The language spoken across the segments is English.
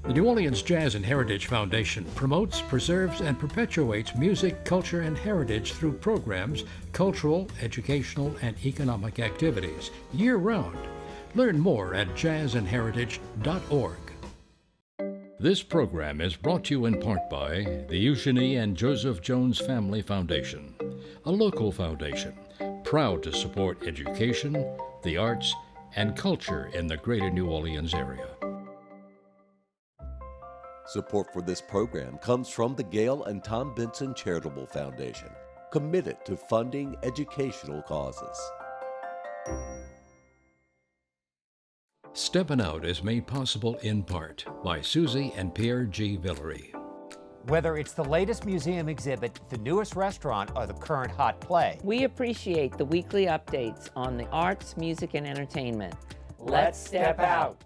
The New Orleans Jazz and Heritage Foundation promotes, preserves, and perpetuates music, culture, and heritage through programs, cultural, educational, and economic activities year-round. Learn more at jazzandheritage.org. This program is brought to you in part by the Eugenie and Joseph Jones Family Foundation, a local foundation proud to support education, the arts, and culture in the greater New Orleans area. Support for this program comes from the Gail and Tom Benson Charitable Foundation, committed to funding educational causes. Steppin Out is made possible in part by Susie and Pierre G. Villery. Whether it's the latest museum exhibit, the newest restaurant, or the current hot play, we appreciate the weekly updates on the arts, music, and entertainment. Let's step out.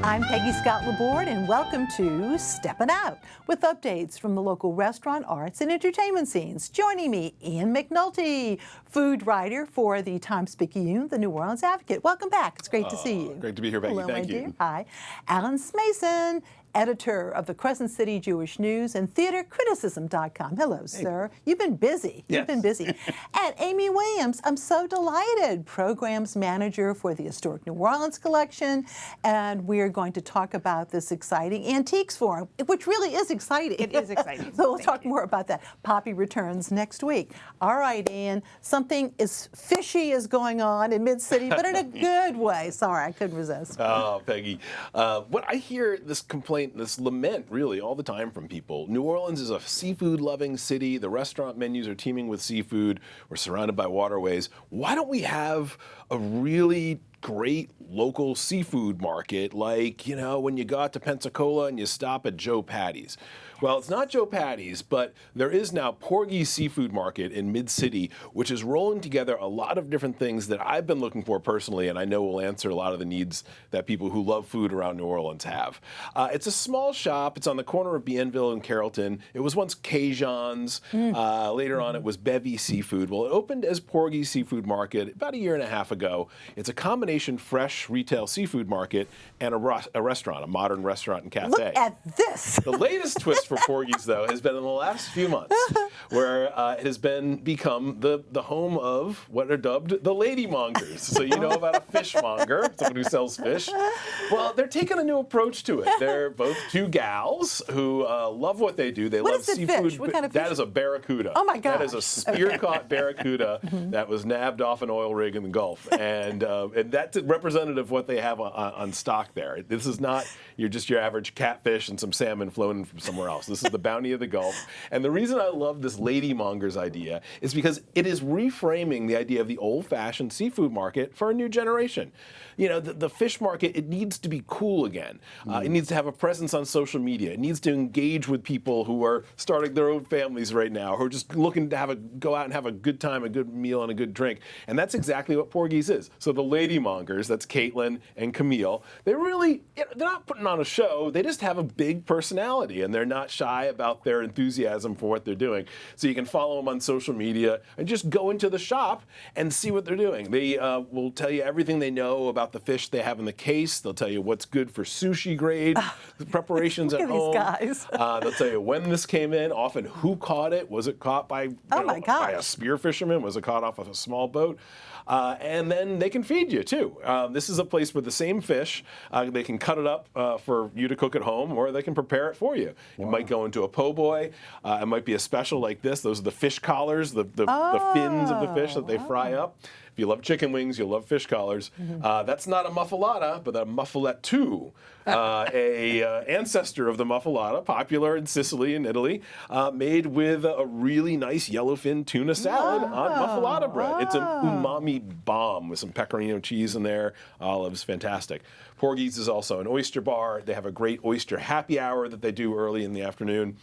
I'm Peggy Scott Laborde, and welcome to Steppin Out, with updates from the local restaurant, arts, and entertainment scenes. Joining me, Ian McNulty, food writer for the Times-Picayune, the New Orleans Advocate. Welcome back. It's great to see you. Great to be here, Peggy. Hello, Thank my you. dear. Hi. Alan Smason, editor of the Crescent City Jewish News and theatercriticism.com. Hello, sir. You've been busy. Yes. You've been busy. And Amy Williams, I'm so delighted, programs manager for the Historic New Orleans Collection. And we are going to talk about this exciting Antiques Forum, which really is exciting. It is exciting. So we'll talk more about that. Poppy returns next week. All right, Ian, something is fishy is going on in Mid-City, but in a good way. Sorry, I couldn't resist. Oh, Peggy. What I hear this complaint, this lament really all the time from people. New Orleans is a seafood-loving city. The restaurant menus are teeming with seafood. We're surrounded by waterways. Why don't we have a really great local seafood market like, you know, when you go out to Pensacola and you stop at Joe Patty's? Well, it's not Joe Patty's, but there is now Porgi Seafood Market in Mid-City, which is rolling together a lot of different things that I've been looking for personally, and I know will answer a lot of the needs that people who love food around New Orleans have. It's a small shop. It's on the corner of Bienville and Carrollton. It was once Cajun's. Later on, it was Bevy Seafood. Well, it opened as Porgi Seafood Market about a year and a half ago. It's a combination fresh retail seafood market and a restaurant, a modern restaurant and cafe. Look at this. The latest twist for Porgy's, though, has been in the last few months, where it has become the home of what are dubbed the lady mongers. So you know about a fishmonger, someone who sells fish. Well, they're taking a new approach to it. They're both two gals who love what they do. They love seafood. What kind of fish? That is a barracuda. Oh my gosh. That is a spear-caught barracuda that was nabbed off an oil rig in the Gulf, and that's representative of what they have on stock there. This is not your average catfish and some salmon flown in from somewhere else. This is the bounty of the Gulf. And the reason I love this lady mongers idea is because it is reframing the idea of the old-fashioned seafood market for a new generation. You know, the fish market, it needs to be cool again. It needs to have a presence on social media. It needs to engage with people who are starting their own families right now, who are just looking to go out and have a good time, a good meal, and a good drink. And that's exactly what Porgy's is. So the lady mongers, that's Caitlin and Camille, they're not putting on a show. They just have a big personality, and they're not shy about their enthusiasm for what they're doing. So you can follow them on social media and just go into the shop and see what they're doing. They will tell you everything they know about the fish they have in the case. They'll tell you what's good for sushi grade preparations at home. These guys. They'll tell you when this came in, often who caught it. Was it caught by, by a spear fisherman? Was it caught off of a small boat? And then they can feed you, too. This is a place with the same fish. They can cut it up for you to cook at home, or they can prepare it for you. Wow. It might go into a po' boy. It might be a special like this. Those are the fish collars, the fins of the fish that they fry up. If you love chicken wings, you'll love fish collars. That's not a muffalata, but a muffalettu, a ancestor of the muffalata, popular in Sicily and Italy, made with a really nice yellowfin tuna salad on muffalata bread. It's an umami bomb with some pecorino cheese in there, olives, fantastic. Porgy's is also an oyster bar. They have a great oyster happy hour that they do early in the afternoon.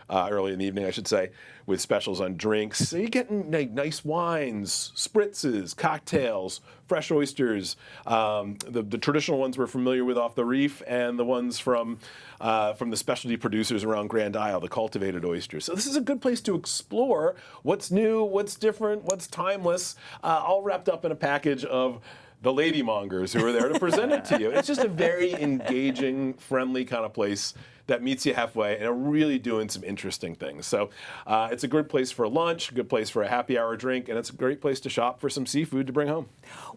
early in the evening, I should say, with specials on drinks. So you're getting nice wines, spritzes, cocktails, fresh oysters, the traditional ones we're familiar with off the reef, and the ones from the specialty producers around Grand Isle, the cultivated oysters. So this is a good place to explore what's new, what's different, what's timeless, all wrapped up in a package of the ladymongers who are there to present it to you. It's just a very engaging, friendly kind of place that meets you halfway and are really doing some interesting things. So it's a good place for lunch, a good place for a happy hour drink, and it's a great place to shop for some seafood to bring home.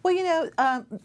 Well,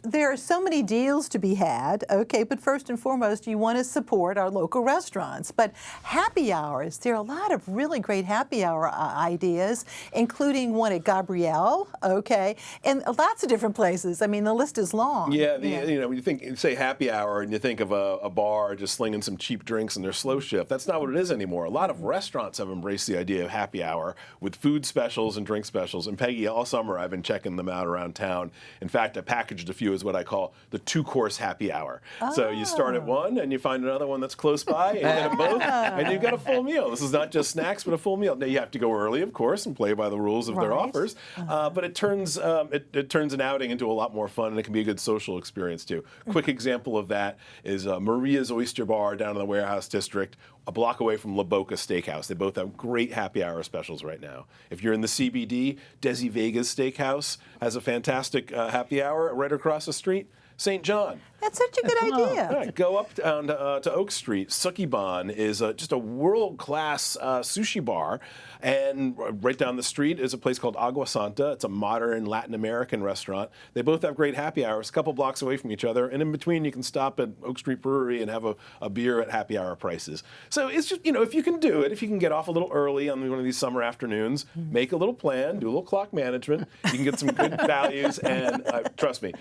there are so many deals to be had, okay, but first and foremost, you want to support our local restaurants. But happy hours, there are a lot of really great happy hour ideas, including one at Gabrielle, okay, and lots of different places. I mean, the list is long. Yeah, when you say happy hour and you think of a bar just slinging some cheap drinks in their slow shift, that's not what it is anymore. A lot of restaurants have embraced the idea of happy hour with food specials and drink specials. And Peggy, all summer I've been checking them out around town. In fact, I packaged a few as what I call the 2-course happy hour. Oh. So you start at one and you find another one that's close by, and you get them both, and you've got a full meal. This is not just snacks, but a full meal. Now you have to go early, of course, and play by the rules of their offers. But it turns an outing into a lot more fun, and it can be a good social experience too. Quick example of that is Maria's Oyster Bar down in the Warehouse District, a block away from Laborde Steakhouse. They both have great happy hour specials right now. If you're in the CBD, Desi Vega's Steakhouse has a fantastic happy hour right across the street. St. John. That's such a good idea. Right, go up down to Oak Street. Sukiban is just a world-class sushi bar. And right down the street is a place called Agua Santa. It's a modern Latin American restaurant. They both have great happy hours, a couple blocks away from each other. And in between, you can stop at Oak Street Brewery and have a beer at happy hour prices. So it's just, if you can do it, if you can get off a little early on one of these summer afternoons, make a little plan, do a little clock management, you can get some good values. And trust me,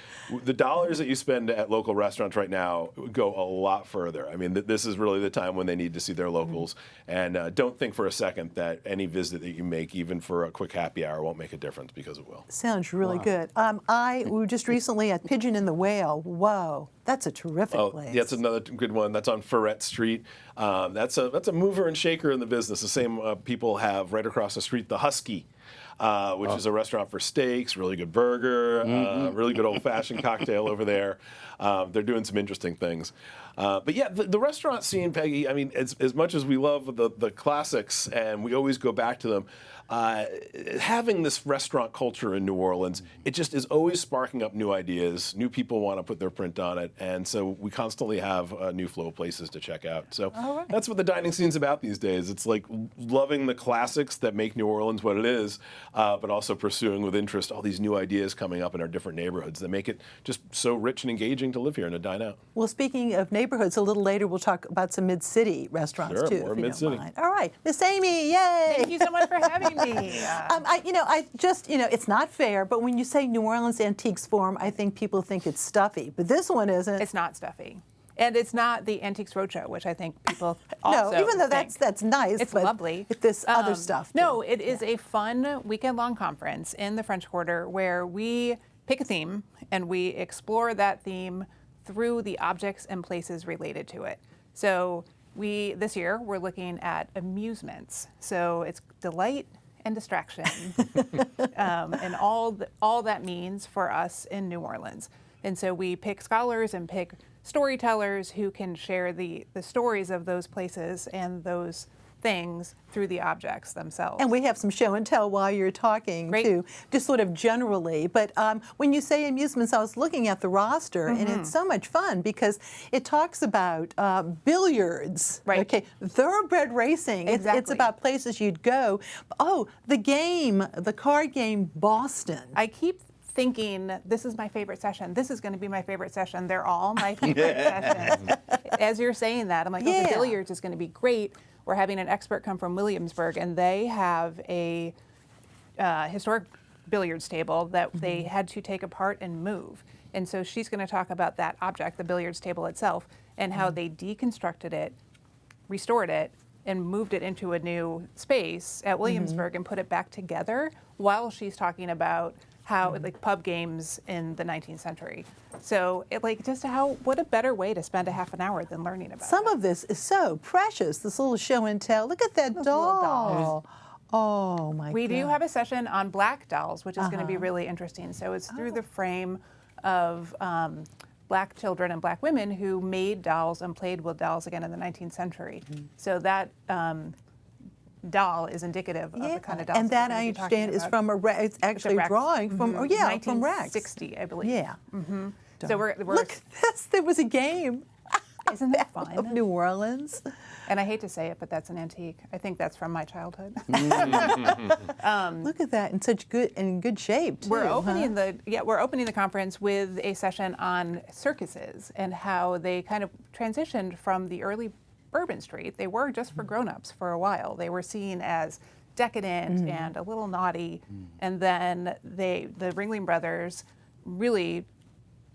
the dollars that you spend at local restaurants right now go a lot further. I mean, this is really the time when they need to see their locals. And don't think for a second that any visit that you make, even for a quick happy hour, won't make a difference, because it will. Sounds really good. We were just recently at Pigeon and the Whale. Whoa, that's a terrific place. Yeah, that's another good one. That's on Ferret Street. That's a mover and shaker in the business. The same people have right across the street the Husky, which is a restaurant for steaks, really good burger, really good old-fashioned cocktail over there. They're doing some interesting things. But yeah, the restaurant scene, Peggy, I mean, as much as we love the classics and we always go back to them, having this restaurant culture in New Orleans, it just is always sparking up new ideas. New people want to put their print on it. And so we constantly have a new flow of places to check out. So that's what the dining scene's about these days. It's like loving the classics that make New Orleans what it is, but also pursuing with interest all these new ideas coming up in our different neighborhoods that make it just so rich and engaging to live here and to dine out. Well, speaking of neighborhoods, a little later we'll talk about some Mid-City restaurants too, more if you Mid-City. don't mind. All right, Miss Amy, yay! Thank you so much for having me. It's not fair, but when you say New Orleans Antiques Forum, I think people think it's stuffy, but this one isn't. It's not stuffy. And it's not the Antiques Roadshow, which I think people also No, even though think. that's nice. It's but lovely. With this other stuff. No, it is a fun weekend-long conference in the French Quarter where we pick a theme and we explore that theme through the objects and places related to it. So this year we're looking at amusements. So it's delight and distraction, and all that means for us in New Orleans. And so we pick scholars and pick storytellers who can share the stories of those places and those things through the objects themselves. And we have some show and tell while you're talking too, just sort of generally. But when you say amusements, I was looking at the roster, and it's so much fun because it talks about billiards, okay, thoroughbred racing. Exactly. It's about places you'd go. Oh, the card game Boston. I keep thinking, this is my favorite session. This is going to be my favorite session. They're all my favorite sessions. As you're saying that, I'm like, oh, the billiards is going to be great. We're having an expert come from Williamsburg, and they have a historic billiards table that they had to take apart and move. And so she's going to talk about that object, the billiards table itself, and how they deconstructed it, restored it, and moved it into a new space at Williamsburg and put it back together, while she's talking about how like pub games in the 19th century. So what a better way to spend a half an hour than learning about Some it. of this is so precious, this little show and tell. Look at that Those little doll. dolls. Oh, my God. We do have a session on black dolls, which is going to be really interesting. So it's through the frame of black children and black women who made dolls and played with dolls again in the 19th century. So that doll is indicative of the kind of dolls. And that, I understand, is from it's actually a drawing from, from Rex. 1960, I believe. Yeah. So we're Look at this. There was a game. Isn't that fun? Of New Orleans. And I hate to say it, but that's an antique. I think that's from my childhood. Look at that in good shape too. We're opening the conference with a session on circuses and how they kind of transitioned from the early Bourbon Street. They were just for grown-ups for a while. They were seen as decadent and a little naughty, and then the Ringling Brothers really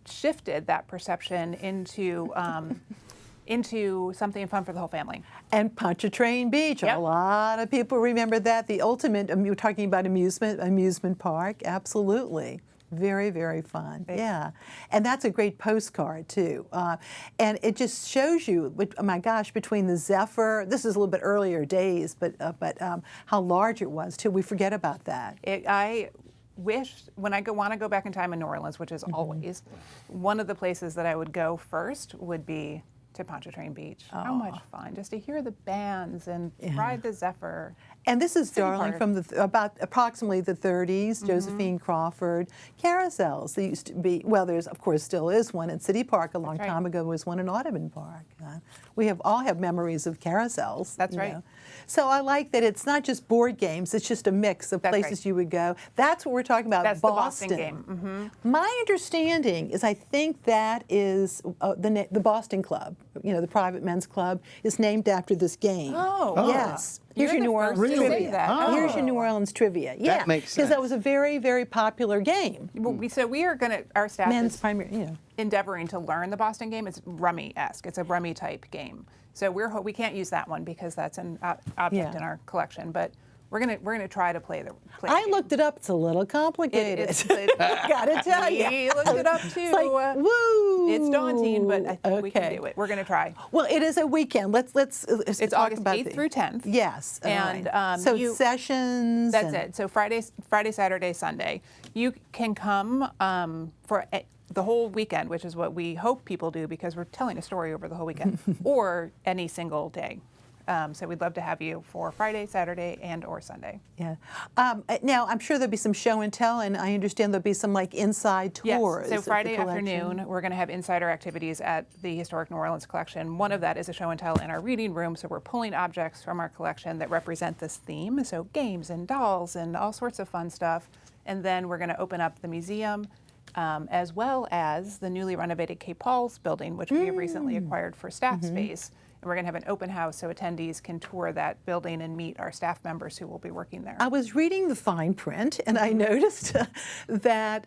shifted that perception into something fun for the whole family. And Pontchartrain Beach. Yep. A lot of people remember that. The ultimate, you're talking about amusement park. Absolutely. Very, very fun. Yeah. And that's a great postcard, too. And it just shows you, oh my gosh, between the Zephyr, this is a little bit earlier days, but how large it was, too. We forget about that. I wish, when I want to go back in time in New Orleans, which is always, one of the places that I would go first would be to Pontchartrain Beach. How much fun, just to hear the bands and ride the Zephyr. And this is, darling, Park. from about approximately the 30s, Josephine Crawford. Carousels. There used to be, well, there's, of course, still is one in City Park. A long time ago was one in Audubon Park. We all have memories of carousels. That's right. know. So I like that it's not just board games, it's just a mix of places you would go. That's what we're talking about, That's Boston. the Boston game. My understanding is I think that is the Boston Club, the private men's club, is named after this game. Oh. Yes. Here's You're your the New Orleans first to say trivia. that. Here's your New Orleans trivia. Yeah, That makes because that sense. was a very, very popular game. So we are going to, our staff Men's is primary, endeavoring to learn the Boston game. It's rummy-esque. It's a rummy type game. So we can't use that one because that's an object in our collection. But we're gonna try to play the. I looked it up. It's a little complicated. Gotta tell you. We looked it up too. It's like, woo! It's daunting, but I think we can do it. We're gonna try. Well, it is a weekend. Let's It's talk August about 8th through 10th. Yes. And so it's sessions. That's it. So Friday, Saturday, Sunday. You can come for the whole weekend, which is what we hope people do because we're telling a story over the whole weekend, or any single day. So we'd love to have you for Friday, Saturday, and or Sunday. Yeah. Now, I'm sure there'll be some show and tell, and I understand there'll be some inside tours. Yes. So of the Friday collection. afternoon, we're going to have insider activities at the Historic New Orleans Collection. One of that is a show and tell in our reading room. So we're pulling objects from our collection that represent this theme. So games and dolls and all sorts of fun stuff. And then we're going to open up the museum, as well as the newly renovated Cape Paul's building, which we have recently acquired for staff space. And we're going to have an open house so attendees can tour that building and meet our staff members who will be working there. I was reading the fine print, and I noticed that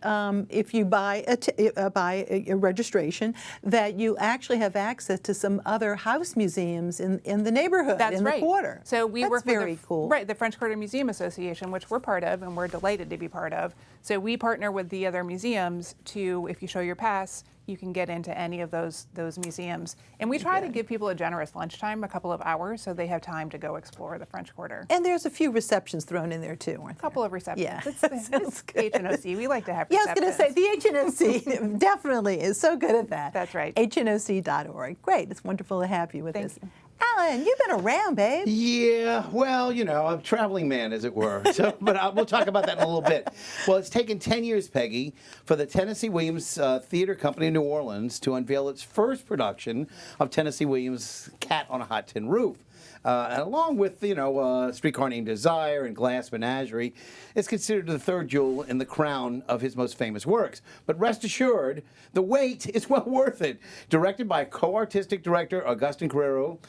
if you buy a registration, that you actually have access to some other house museums in the neighborhood, That's in right. the quarter. So we That's work very with cool. the French Quarter Museum Association, which we're part of, and we're delighted to be part of. So we partner with the other museums to, if you show your pass, you can get into any of those museums. And we try to give people a generous lunchtime, a couple of hours, so they have time to go explore the French Quarter. And there's a few receptions thrown in there too, aren't A couple of receptions. Yeah. It's HNOC. We like to have Yeah, I was receptions. going to say, the HNOC definitely is so good at that. That's right. HNOC.org. Great. It's wonderful to have you with Thank us. you. Alan, you've been around, babe. Yeah, well, I'm a traveling man, as it were. But we'll talk about that in a little bit. Well, it's taken 10 years, Peggy, for the Tennessee Williams Theater Company in New Orleans to unveil its first production of Tennessee Williams' Cat on a Hot Tin Roof. And along with, Streetcar Named Desire and Glass Menagerie, it's considered the third jewel in the crown of his most famous works. But rest assured, the wait is well worth it. Directed by co-artistic director Augustin Carrero,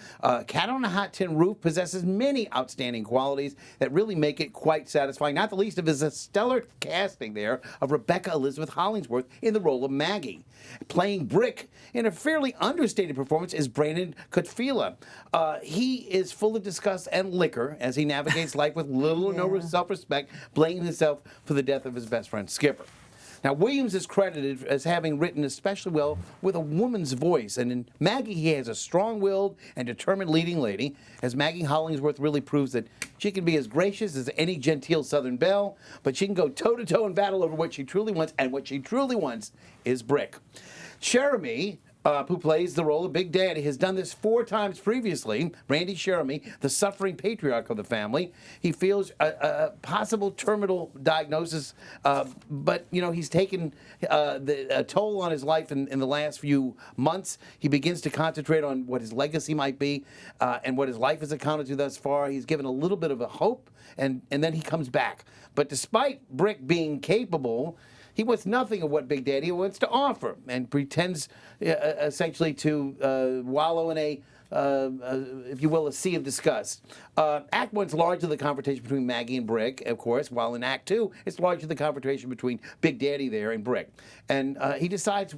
Cat on a Hot Tin Roof possesses many outstanding qualities that really make it quite satisfying, not the least of his stellar casting there of Rebecca Elizabeth Hollingsworth in the role of Maggie. Playing Brick in a fairly understated performance is Brandon Kutfila. He is is full of disgust and liquor as he navigates life with little or no self-respect, blaming himself for the death of his best friend, Skipper. Now, Williams is credited as having written especially well with a woman's voice. And in Maggie, he has a strong-willed and determined leading lady, as Maggie Hollingsworth really proves that she can be as gracious as any genteel Southern belle, but she can go toe-to-toe in battle over what she truly wants, and what she truly wants is Brick. Jeremy, who plays the role of Big Daddy, has done this 4 times previously. Randy Jeremy, the suffering patriarch of the family. He feels a possible terminal diagnosis, but, you know, he's taken a toll on his life in the last few months. He begins to concentrate on what his legacy might be and what his life has accounted to thus far. He's given a little bit of a hope, and then he comes back. But despite Brick being capable, he wants nothing of what Big Daddy wants to offer, and pretends essentially to wallow in a, if you will, a sea of disgust. Act 1's largely the confrontation between Maggie and Brick, of course, while in Act 2, it's largely the confrontation between Big Daddy there and Brick. And he decides,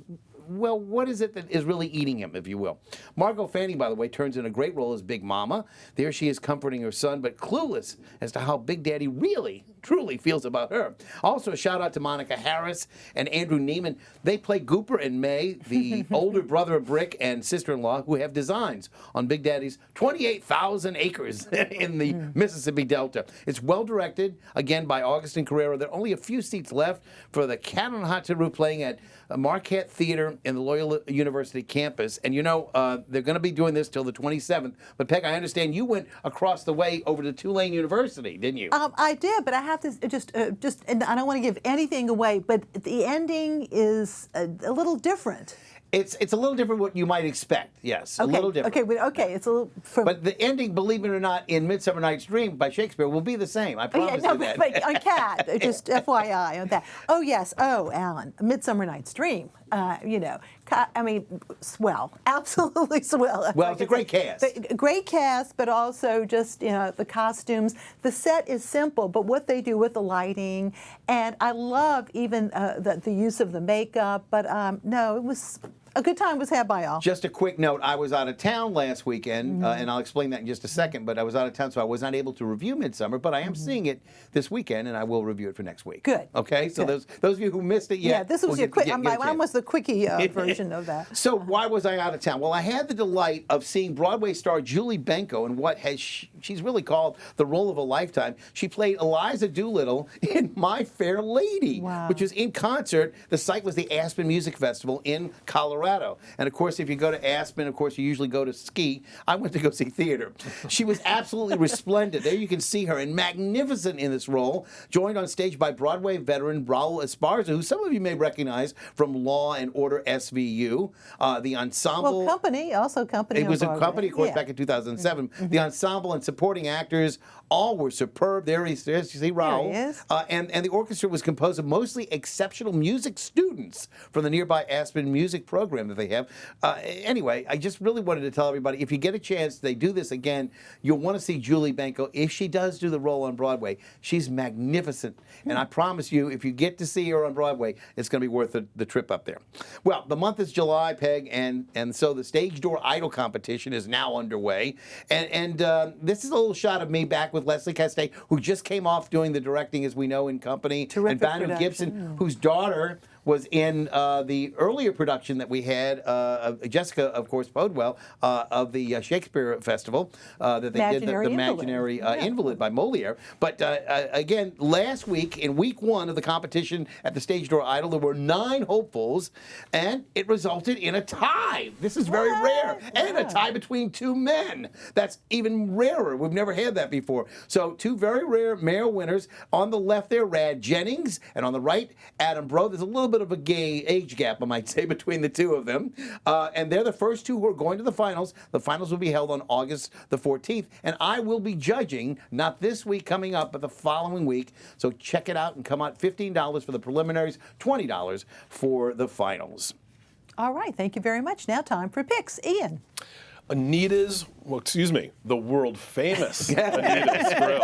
well, what is it that is really eating him, if you will? Margot Fanning, by the way, turns in a great role as Big Mama. There she is comforting her son, but clueless as to how Big Daddy really, truly feels about her. Also, a shout out to Monica Harris and Andrew Neiman. They play Gooper and May, the older brother of Brick and sister-in-law, who have designs on Big Daddy's 28,000 acres in the Mississippi Delta. It's well-directed, again, by Augustin Carrera. There are only a few seats left for the Cat on a Hot Tin Roof, playing at Marquette Theater in the Loyola University campus. And you know, they're going to be doing this till the 27th. But Peg, I understand you went across the way over to Tulane University, didn't you? I did, but I have to just, and I don't want to give anything away, but the ending is a little different. It's a little different what you might expect, yes. Okay, a little different. Okay, it's a little... But the ending, believe it or not, in Midsummer Night's Dream by Shakespeare will be the same. I promise you that. But on Cat, just FYI on that. Oh, yes. Oh, Alan, Midsummer Night's Dream. You know, I mean, swell. Absolutely swell. Well, it's a great cast. Great cast, but also just, you know, the costumes. The set is simple, but what they do with the lighting, and I love even the use of the makeup, but no, it was... A good time was had by all. Just a quick note, I was out of town last weekend, and I'll explain that in just a second, but I was out of town, so I was not able to review Midsummer, but I am seeing it this weekend, and I will review it for next week. Good. Okay, so those of you who missed it yet... Yeah, this was your quick, mine was the quickie version of that. So why was I out of town? Well, I had the delight of seeing Broadway star Julie Benko in what she's really called the role of a lifetime. She played Eliza Doolittle in My Fair Lady, which was in concert. The site was the Aspen Music Festival in Colorado. And of course, if you go to Aspen, of course, you usually go to ski. I went to go see theater. She was absolutely resplendent. There you can see her, and magnificent in this role, joined on stage by Broadway veteran Raul Esparza, who some of you may recognize from Law and Order SVU. The ensemble... Well, Company, also Company. It was a Company, of course, back in 2007. The ensemble and supporting actors all were superb. There he is. You see Raul. There he is. And the orchestra was composed of mostly exceptional music students from the nearby Aspen Music program that they have. Anyway, I just really wanted to tell everybody, if you get a chance, they do this again, you'll want to see Julie Benko. If she does do the role on Broadway, she's magnificent. And I promise you, if you get to see her on Broadway, it's going to be worth the trip up there. Well, the month is July, Peg, and so the Stage Door Idol competition is now underway. And this is a little shot of me back with Leslie Castay, who just came off doing the directing, as we know, in Company. Terrific and Banu production. Gibson, whose daughter was in the earlier production that we had, Jessica, of course, Podwell, of the Shakespeare Festival that they did, the Imaginary Invalid by Moliere. But again, last week, in week 1 of the competition at the Stage Door Idol, there were 9 hopefuls, and it resulted in a tie. This is very rare. And a tie between 2 men. That's even rarer. We've never had that before. So 2 very rare male winners. On the left there, Rad Jennings, and on the right, Adam Bro. There's a little bit of a gay age gap, I might say, between the 2 of them. And they're the first 2 who are going to the finals. The finals will be held on August the 14th. And I will be judging, not this week coming up, but the following week. So check it out and come out. $15 for the preliminaries, $20 for the finals. All right, thank you very much. Now time for picks. Ian. Anita's, well, excuse me, the world famous Anita's Grill.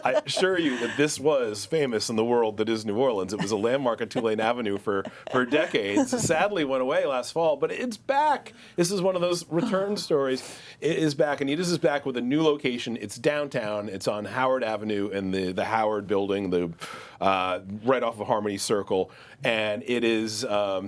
I assure you that this was famous in the world that is New Orleans. It was a landmark on Tulane Avenue for decades. Sadly went away last fall, but it's back. This is one of those return stories. It is back. Anitas is back with a new location. It's downtown. It's on Howard Avenue in the Howard building, right off of Harmony Circle. And it is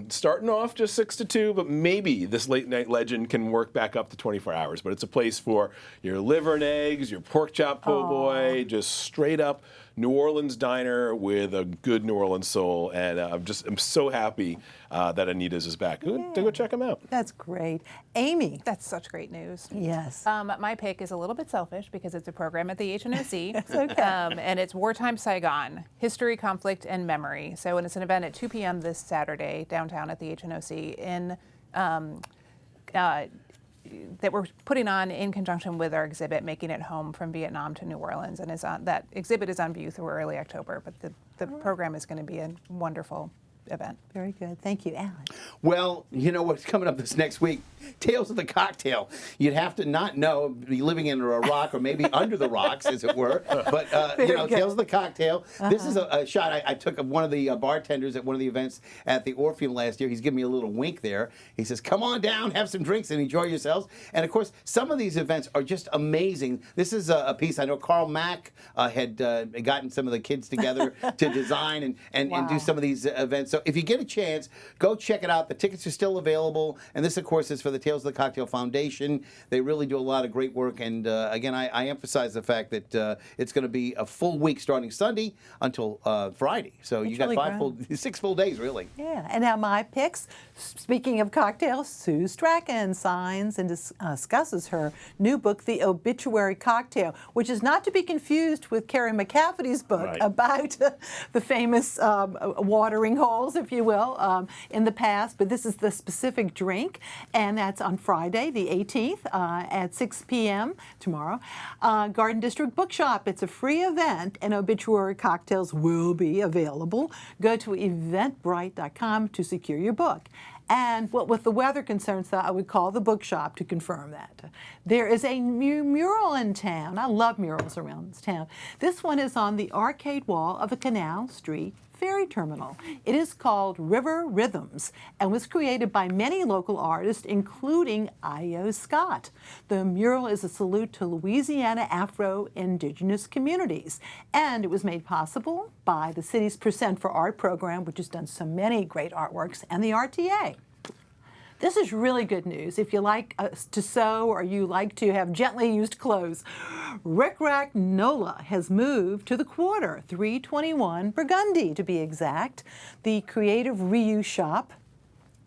starting off just 6 to 2, but maybe this late night legend can work back up to 24 hours. But it's a place for your liver and eggs, your pork chop po' boy, just straight up New Orleans diner with a good New Orleans soul. And I'm so happy that Anitas is back. Go check them out. That's great. Amy. That's such great news. Yes. My pick is a little bit selfish because it's a program at the HNOC. It's okay. And it's Wartime Saigon, History, Conflict, and Memory. So it's an event at 2 p.m. this Saturday downtown at the HNOC that we're putting on in conjunction with our exhibit, Making It Home from Vietnam to New Orleans. And that exhibit is on view through early October, but the program is going to be a wonderful event. Very good. Thank you, Alan. Well, you know what's coming up this next week? Tales of the Cocktail. You'd have to not know, be living under a rock or maybe under the rocks, as it were. But, Tales of the Cocktail. This is a shot I took of one of the bartenders at one of the events at the Orpheum last year. He's giving me a little wink there. He says, come on down, have some drinks, and enjoy yourselves. And, of course, some of these events are just amazing. This is a piece I know Carl Mack had gotten some of the kids together to design and do some of these events. So if you get a chance, go check it out. The tickets are still available. And this, of course, is for the Tales of the Cocktail Foundation. They really do a lot of great work. And again, I emphasize the fact that it's going to be a full week starting Sunday until Friday. So you got really 6 full days, really. Yeah. And now my picks. Speaking of cocktails, Sue Strachan signs and discusses her new book, The Obituary Cocktail, which is not to be confused with Carrie McCafferty's book about the famous watering holes, if you will, in the past. But this is the specific drink, and that's on Friday, the 18th, at 6 p.m. tomorrow. Garden District Bookshop. It's a free event, and obituary cocktails will be available. Go to eventbrite.com to secure your book. And with the weather concerns, I would call the bookshop to confirm that. There is a new mural in town. I love murals around this town. This one is on the arcade wall of a Canal Street ferry terminal. It is called River Rhythms and was created by many local artists, including I.O. Scott. The mural is a salute to Louisiana Afro-Indigenous communities, and it was made possible by the city's Percent for Art program, which has done so many great artworks, and the RTA. This is really good news if you like to sew or you like to have gently used clothes. Rick Rack Nola has moved to the Quarter, 321 Burgundy to be exact. The creative reuse shop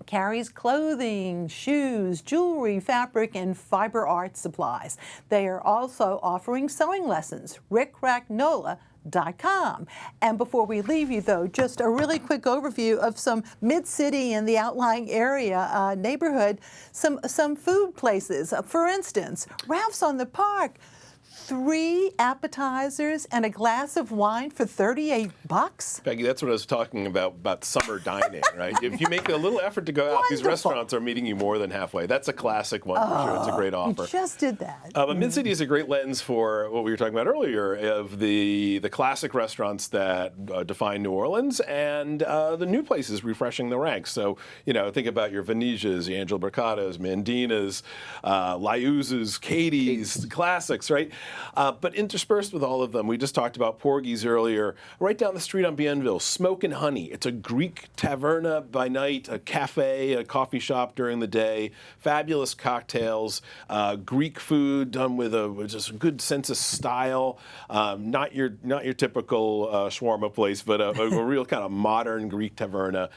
carries clothing, shoes, jewelry, fabric, and fiber art supplies. They are also offering sewing lessons. RickRackNola.com. And before we leave you, though, just a really quick overview of some mid-city and the outlying area neighborhood, some food places. For instance, Ralph's on the Park. 3 appetizers and a glass of wine for $38. Peggy, that's what I was talking about summer dining, right? If you make a little effort to go out, these restaurants are meeting you more than halfway. That's a classic one for sure. It's a great offer. You just did that. But Mid-City is a great lens for what we were talking about earlier of the classic restaurants that define New Orleans and the new places refreshing the ranks. So, think about your Venetias, your Angelo Mercados, Mandina's, Liuz's, Katie's, the classics, right? But interspersed with all of them, we just talked about Porgi's earlier. Right down the street on Bienville, Smoke and Honey. It's a Greek taverna by night, a cafe, a coffee shop during the day. Fabulous cocktails, Greek food done with just a good sense of style. Not your typical shawarma place, but a real kind of modern Greek taverna.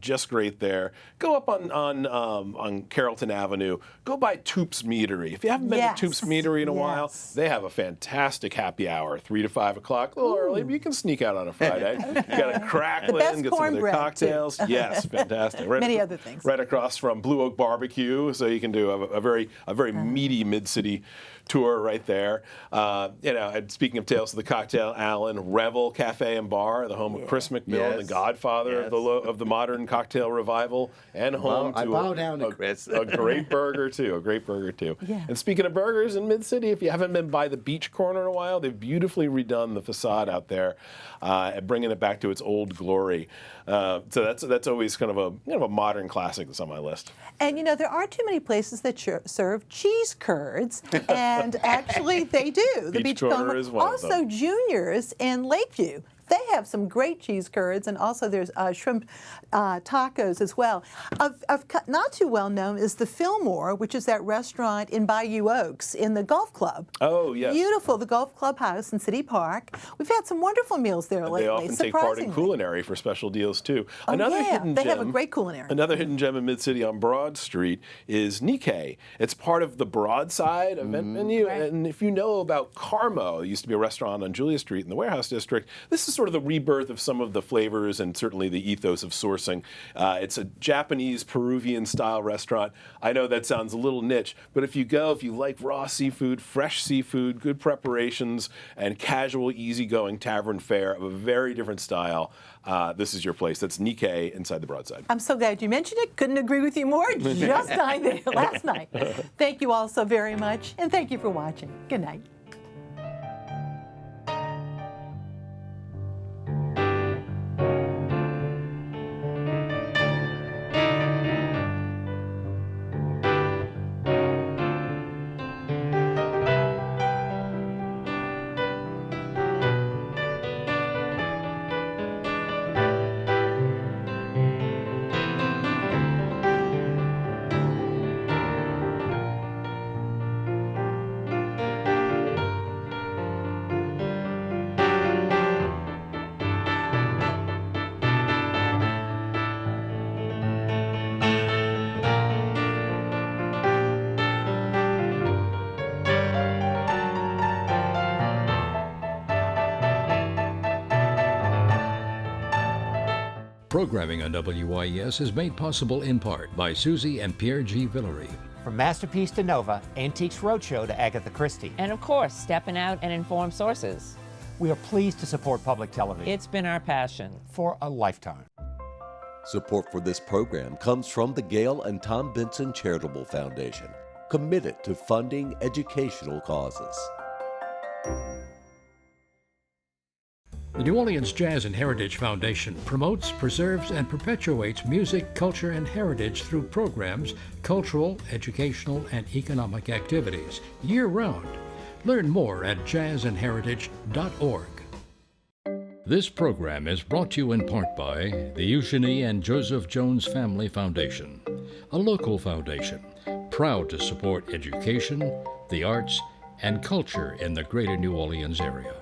Just great there. Go up on Carrollton Avenue. Go by Toop's Meadery. If you haven't been to Toop's Meadery in a while, they have a fantastic happy hour, 3 to 5 o'clock, a little early, but you can sneak out on a Friday. You got a crackling, get some of their cocktails. Yes, fantastic. Many other things. Right across from Blue Oak Barbecue, so you can do a very meaty mid-city tour right there. And speaking of Tales of the Cocktail, Alan, Revel Cafe and Bar, the home of Chris McMillan, the godfather of the modern cocktail revival, and home to I bow down to Chris. a great burger too. Yeah. And speaking of burgers in Mid-City, if you haven't been by the beach corner in a while, they've beautifully redone the facade out there, bringing it back to its old glory. So that's always kind of a modern classic that's on my list. And there aren't too many places that serve cheese curds, and actually they do. The Beachcomber is one of them. Also, Juniors in Lakeview. They have some great cheese curds, and also there's shrimp tacos as well. Not too well known is the Fillmore, which is that restaurant in Bayou Oaks in the golf club. Oh, yes. Beautiful, the golf clubhouse in City Park. We've had some wonderful meals there lately. They often take part in culinary for special deals, too. Oh, Hidden they gem, have a great culinary. Another hidden gem in Mid-City on Broad Street is Nikkei. It's part of the Broadside event menu. Right. And if you know about Carmo, it used to be a restaurant on Julia Street in the Warehouse District, this is sort of the rebirth of some of the flavors and certainly the ethos of sourcing. It's a Japanese, Peruvian style restaurant. I know that sounds a little niche, but if you like raw seafood, fresh seafood, good preparations, and casual, easygoing tavern fare of a very different style, this is your place. That's Nikkei inside the Broadside. I'm so glad you mentioned it. Couldn't agree with you more. Just dined there last night. Thank you all so very much, and thank you for watching. Good night. Programming on WYES is made possible in part by Susie and Pierre G. Villery. From Masterpiece to Nova, Antiques Roadshow to Agatha Christie. And of course, Steppin Out and Informed Sources. We are pleased to support public television. It's been our passion. For a lifetime. Support for this program comes from the Gail and Tom Benson Charitable Foundation, committed to funding educational causes. The New Orleans Jazz and Heritage Foundation promotes, preserves, and perpetuates music, culture, and heritage through programs, cultural, educational, and economic activities year-round. Learn more at jazzandheritage.org. This program is brought to you in part by the Eugenie and Joseph Jones Family Foundation, a local foundation proud to support education, the arts, and culture in the greater New Orleans area.